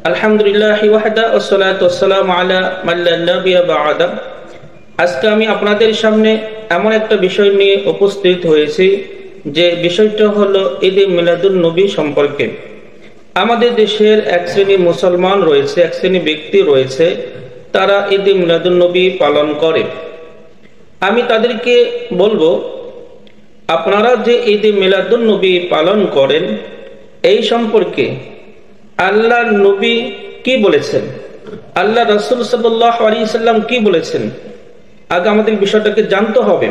আলহামদুলিল্লাহি ওয়াহদা ওয়াসসালাতু ওয়াসসালামু আলা মান লা নাবিয়্যা বা'দা। আজকে আমি আপনাদের সামনে এমন একটা বিষয় নিয়ে উপস্থিত হয়েছি যে বিষয়টা হলো ঈদে মিলাদুন নবী সম্পর্কে। আমাদের দেশের এক শ্রেণী মুসলমান রয়েছে, এক শ্রেণী ব্যক্তি রয়েছে, তারা ঈদে মিলাদুন নবী পালন করে। আমি তাদেরকে বলবো, আপনারা যে ঈদে মিলাদুন নবী পালন করেন এই সম্পর্কে আল্লাহর নবী কি বলেছেন, আল্লাহ রাসূল সাল্লাল্লাহু আলাইহি সাল্লাম কি বলেছেন, আগে আমাদের বিষয়টাকে জানতে হবে।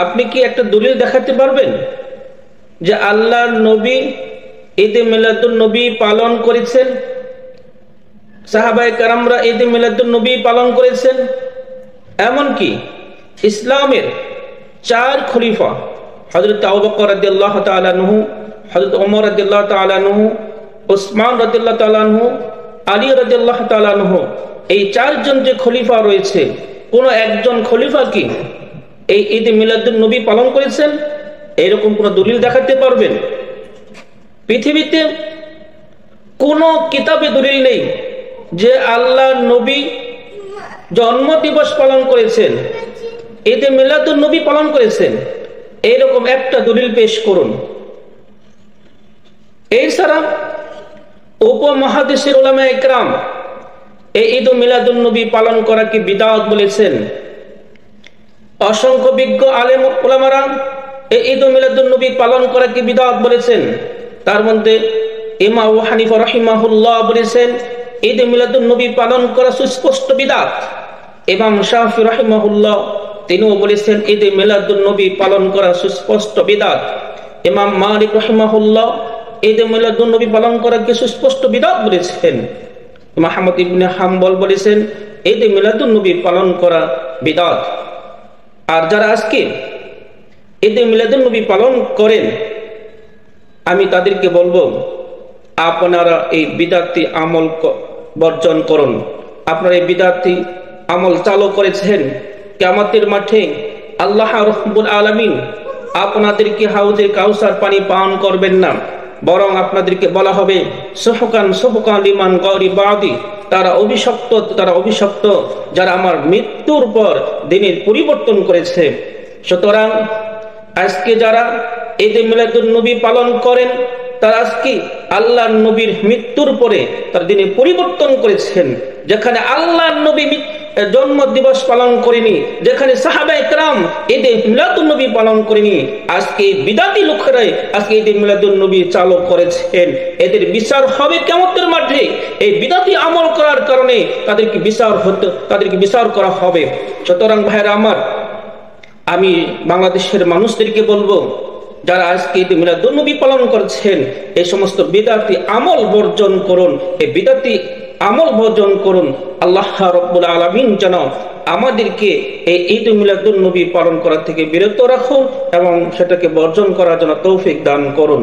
আপনি কি একটা দলিল দেখাতে পারবেন যে আল্লাহর নবী ঈদে মিলাদুন নবী পালন করেছেন, সাহাবায়ে কেরামরা ঈদে মিলাদুন নবী পালন করেছেন? এমনকি ইসলামের 4 খলিফা হযরত আবু বকর রাদিয়াল্লাহু তাআলা আনহু, হযরত ওমর রাদিয়াল্লাহু তাআলা আনহু, উসমান রাদিয়াল্লাহু তাআলা আনহু, আলী রাদিয়াল্লাহু তাআলা আনহু, এই 4 জন যে খলিফা রয়েছে, কোন একজন খলিফা কি এই ঈদ মিলাদুন নবী পালন করেছেন? এরকম কোন দলিল দেখাতে পারবেন? পৃথিবীতে কোন কিতাবে দলিল নেই যে আল্লাহর নবী জন্ম দিবস পালন করেছেন, ঈদে মিলাদুন নবী পালন করেছেন। এইরকম একটা দলিল পেশ করুন। এছাড়া উপমহাদেশের উলামায়ে ইকরাম এই ঈদ মিলাদুন নবী পালন করাকে বিদআত বলেছেন। অসংখ্য বিজ্ঞ আলেম উলামারা এই ঈদ মিলাদুন নবী পালন করাকে বিদআত বলেছেন। তার মধ্যে ইমাম আবু হানিফা রাহিমাহুল্লাহ বলেছেন ঈদ মিলাদুন নবী পালন করা সুস্পষ্ট বিদআত। ইমাম শাফি রাহিমাহুল্লাহ তিনিও বলেছেন ঈদ মিলাদুন নবী পালন করা সুস্পষ্ট বিদআত। ইমাম মালিক রাহিমাহুল্লাহ ঈদ মিলাদুন নবী পালন করাকে সুস্পষ্ট বিদআত বলেছেন। মুহাম্মদ ইবনে হাম্বল বলেছেন ঈদ মিলাদুন নবী পালন করা বিদআত। আর যারা আজকে ঈদ মিলাদুন নবী পালন করেন, আমি তাদেরকে বলবো, আপনারা এই বিদআতি আমল বর্জন করুন। আপনারা এই বিদআতি আমল চালু করেছেন, কিয়ামতের মাঠে আল্লাহ রাব্বুল আলামিন আপনাদেরকে হাউজে কাউসার পানি পান করবেন না, বরং আপনাদেরকে বলা হবে সুহকান সুহকান লিমান গরিবাদি, তারা অভিশপ্ত যারা আমার মৃত্যুর পর দিনের পরিবর্তন করেছে। সুতরাং আজকে যারা ঈদ মিলাদুন নবী পালন করেন, তারা আজকে আল্লাহর নবীর মৃত্যুর পরে তার দিনে পরিবর্তন করেছেন। যেখানে আল্লাহর নবী জন্ম দিবস পালন করেনি, যেখানে সাহাবায়ে কেরাম ঈদ মিলাদুন নবী পালন করেনি, আজকে বিদআতি লোকেরাই আজকে ঈদ মিলাদুন নবী চালু করেছেন। এদের বিচার হবে কিয়ামতের মাঠে। এই বিদআতি আমল করার কারণে তাদেরকে বিচার করা হবে। সুতরাং ভাইরা আমার, আমি বাংলাদেশের মানুষদেরকে বলবো, যারা আজকে ঈদ মিলাদুন নবী পালন করছেন, এই সমস্ত বিদআতি আমল বর্জন করুন। এই বিদআতি আমল বর্জন করুন। আল্লাহ রাব্বুল আলামিন যেন আমাদেরকে এই ঈদ মিলাদুন নবী পালন করা থেকে বিরত রাখুন এবং সেটাকে বর্জন করার জন্য তৌফিক দান করুন।